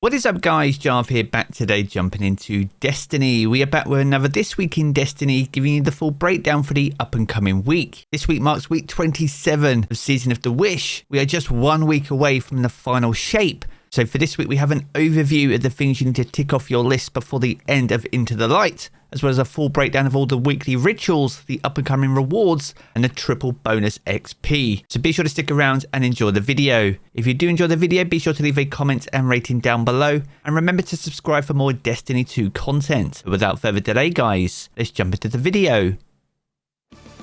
What is up guys, Jarv here, back today jumping into Destiny. We are back with another This Week in Destiny, giving you the full breakdown for the up and coming week. This week marks week 27 of Season of the Wish. We are just 1 week away from the final shape. So for this week we have an overview of the things you need to tick off your list before the end of Into the Light, as well as a full breakdown of all the weekly rituals, the up and coming rewards, and the triple bonus XP. So be sure to stick around and enjoy the video. If you do enjoy the video, be sure to leave a comment and rating down below, and remember to subscribe for more Destiny 2 content. But without further delay guys, let's jump into the video.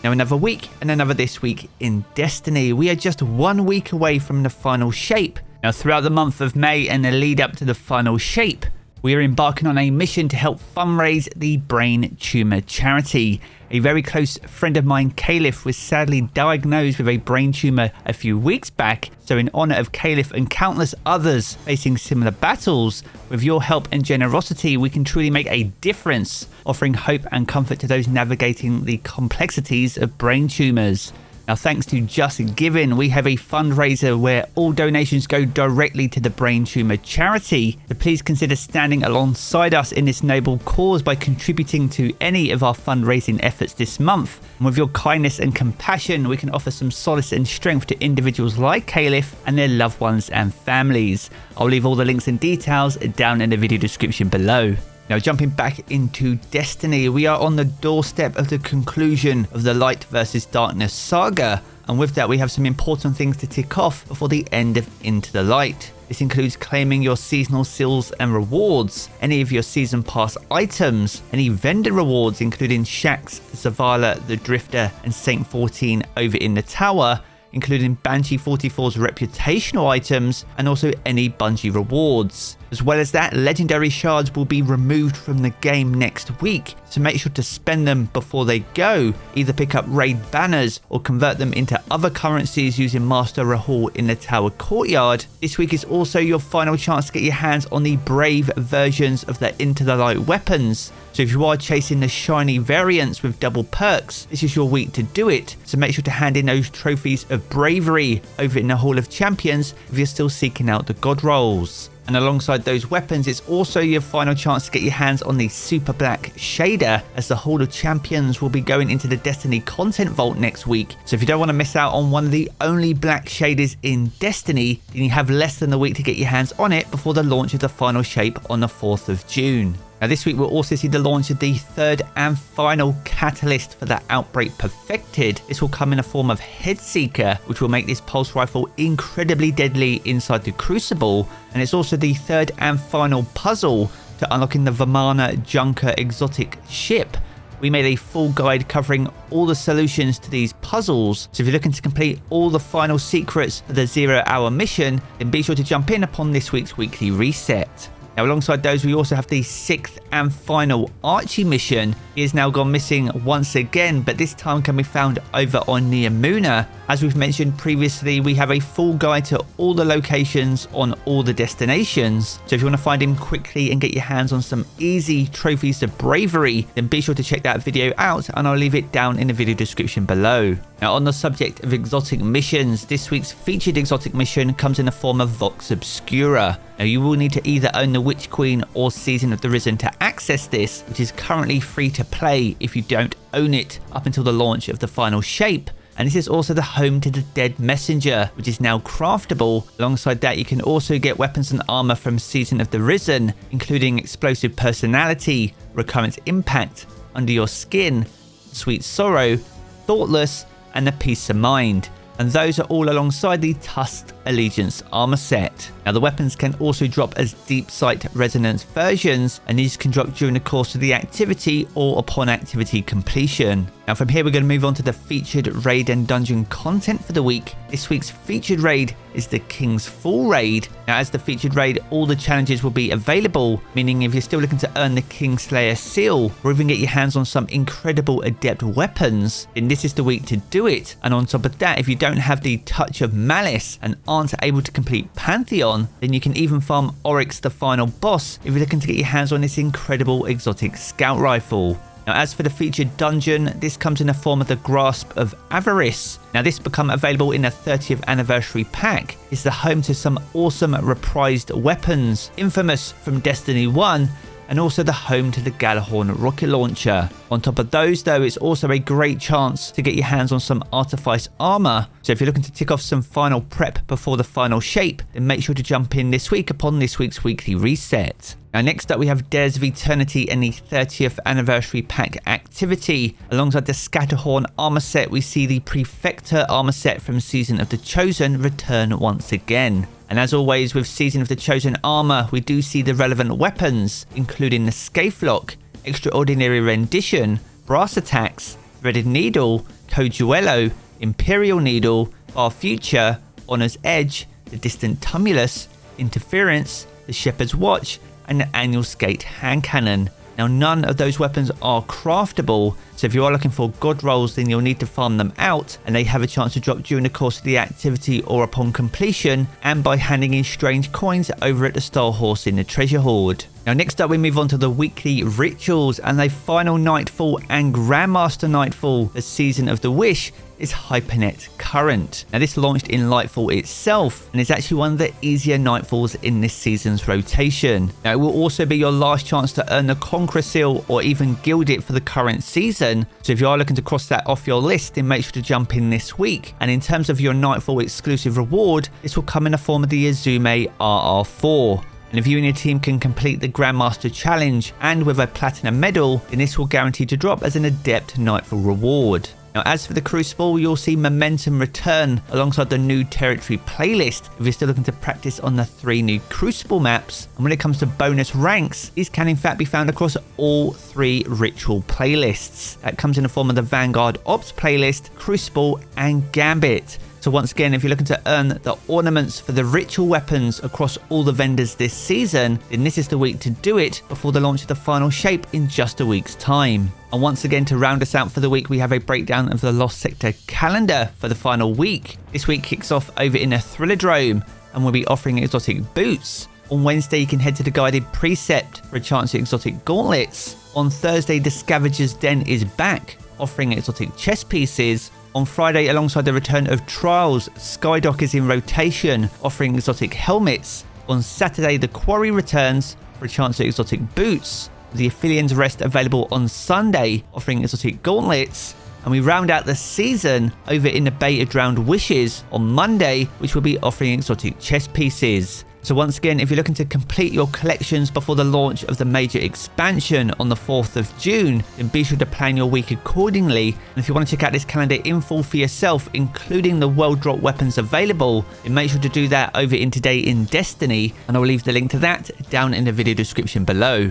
Now another week and another This Week in Destiny. We are just 1 week away from the final shape. Now throughout the month of May and the lead up to the final shape, we are embarking on a mission to help fundraise the Brain Tumour charity. A very close friend of mine, Caliph, was sadly diagnosed with a brain tumour a few weeks back. So in honour of Caliph and countless others facing similar battles, with your help and generosity, we can truly make a difference, offering hope and comfort to those navigating the complexities of brain tumours. Now, thanks to Just Giving, we have a fundraiser where all donations go directly to the Brain Tumour charity. So please consider standing alongside us in this noble cause by contributing to any of our fundraising efforts this month. And with your kindness and compassion, we can offer some solace and strength to individuals like Caliph and their loved ones and families. I'll leave all the links and details down in the video description below. Now jumping back into Destiny, we are on the doorstep of the conclusion of the Light versus Darkness saga, and with that we have some important things to tick off before the end of Into the Light. This includes claiming your seasonal seals and rewards, any of your season pass items, any vendor rewards including Shaxx, Zavala, the Drifter and Saint 14 over in the tower, including Banshee 44's reputational items, and also any Bungie rewards. As well as that, legendary shards will be removed from the game next week, so make sure to spend them before they go. Either pick up raid banners or convert them into other currencies using Master Rahul in the tower courtyard. This week is also your final chance to get your hands on the brave versions of the Into the Light weapons. So if you are chasing the shiny variants with double perks, this is your week to do it. So make sure to hand in those trophies of bravery over in the Hall of Champions if you're still seeking out the god rolls. And alongside those weapons, it's also your final chance to get your hands on the Super Black Shader, as the Hall of Champions will be going into the Destiny content vault next week. So if you don't want to miss out on one of the only black shaders in Destiny, then you have less than a week to get your hands on it before the launch of the final shape on the 4th of June. Now this week we'll also see the launch of the third and final catalyst for the Outbreak Perfected. This will come in a form of Headseeker, which will make this pulse rifle incredibly deadly inside the Crucible, and it's also the third and final puzzle to unlocking the Vamana Junker exotic ship. We made a full guide covering all the solutions to these puzzles, so if you're looking to complete all the final secrets for the 0 hour mission, then be sure to jump in upon this week's weekly reset. Now alongside those, we also have the 6th and final Archie mission. He has now gone missing once again, but this time can be found over on Neomuna. As we've mentioned previously, we have a full guide to all the locations on all the destinations. So if you want to find him quickly and get your hands on some easy trophies of bravery, then be sure to check that video out, and I'll leave it down in the video description below. Now on the subject of exotic missions, this week's featured exotic mission comes in the form of Vox Obscura. Now you will need to either own the Witch Queen or Season of the Risen to access this, which is currently free to play if you don't own it up until the launch of the final shape. And this is also the home to the Dead Messenger, which is now craftable. Alongside that, you can also get weapons and armor from Season of the Risen, including Explosive Personality, Recurrent Impact, Under Your Skin, Sweet Sorrow, Thoughtless, and the Peace of Mind. And those are all alongside the Tusked Allegiance armor set. Now the weapons can also drop as Deep Sight Resonance versions, and these can drop during the course of the activity or upon activity completion. Now from here we're going to move on to the featured raid and dungeon content for the week. This week's featured raid is the King's Fall raid. Now as the featured raid, all the challenges will be available, meaning if you're still looking to earn the Kingslayer seal or even get your hands on some incredible adept weapons, then this is the week to do it. And on top of that, if you don't have the Touch of Malice and aren't able to complete Pantheon, then you can even farm Oryx the final boss if you're looking to get your hands on this incredible exotic scout rifle. Now, as for the featured dungeon, this comes in the form of the Grasp of Avarice. Now, this become available in the 30th anniversary pack. It's the home to some awesome reprised weapons, infamous from Destiny 1, and also the home to the Gjallarhorn rocket launcher. On top of those though, it's also a great chance to get your hands on some Artifice armor. So if you're looking to tick off some final prep before the final shape, then make sure to jump in this week upon this week's weekly reset. Now next up we have Dares of Eternity and the 30th anniversary pack activity. Alongside the Scatterhorn armor set, we see the Prefector armor set from Season of the Chosen return once again. And as always with Season of the Chosen armor, we do see the relevant weapons, including the Scathelocke, Extraordinary Rendition, Brass Attacks, Threaded Needle, Coduello, Imperial Needle, Far Future, Honor's Edge, the Distant Tumulus, Interference, the Shepherd's Watch, and the Annual Skate Hand Cannon. Now none of those weapons are craftable, so if you are looking for god rolls then you'll need to farm them out, and they have a chance to drop during the course of the activity or upon completion, and by handing in strange coins over at the Star Horse in the Treasure Hoard. Now next up we move on to the weekly rituals, and the final Nightfall and Grandmaster Nightfall, the Season of the Wish, is Hypernet Current. Now this launched in Lightfall itself and is actually one of the easier Nightfalls in this season's rotation. Now it will also be your last chance to earn the Conqueror Seal or even gild it for the current season, so if you are looking to cross that off your list then make sure to jump in this week. And in terms of your Nightfall exclusive reward, this will come in the form of the Izume RR4. And if you and your team can complete the Grandmaster Challenge and with a Platinum Medal, then this will guarantee to drop as an Adept Nightfall reward. Now as for the Crucible, you'll see Momentum return alongside the new territory playlist if you're still looking to practice on the 3 new Crucible maps. And when it comes to bonus ranks, these can in fact be found across all 3 ritual playlists. That comes in the form of the Vanguard Ops playlist, Crucible and Gambit. So once again, if you're looking to earn the ornaments for the ritual weapons across all the vendors this season, then this is the week to do it before the launch of the final shape in just a week's time. And once again, to round us out for the week, we have a breakdown of the Lost Sector calendar for the final week. This week kicks off over in a Thrillerdrome, and we'll be offering exotic boots. On Wednesday, you can head to the Guided Precept for a chance at exotic gauntlets. On Thursday, the Scavenger's Den is back, offering exotic chess pieces. On Friday, alongside the return of Trials, Skydock is in rotation, offering exotic helmets. On Saturday, the Quarry returns for a chance at exotic boots. The Aphelian's Rest available on Sunday, offering exotic gauntlets. And we round out the season over in the Bay of Drowned Wishes on Monday, which will be offering exotic chess pieces. So once again, if you're looking to complete your collections before the launch of the major expansion on the 4th of June, then be sure to plan your week accordingly. And if you want to check out this calendar in full for yourself, including the world drop weapons available, then make sure to do that over in Today in Destiny, and I will leave the link to that down in the video description below.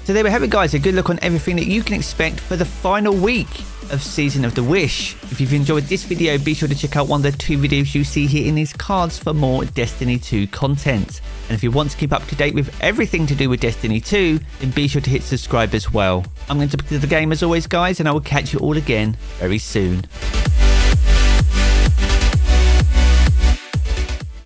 So there we have it guys, a good look on everything that you can expect for the final week of Season of the Wish. If you've enjoyed this video, be sure to check out one of the 2 videos you see here in these cards for more Destiny 2 content. And if you want to keep up to date with everything to do with Destiny 2, then be sure to hit subscribe as well. I'm going to pick to the game as always guys, and I will catch you all again very soon.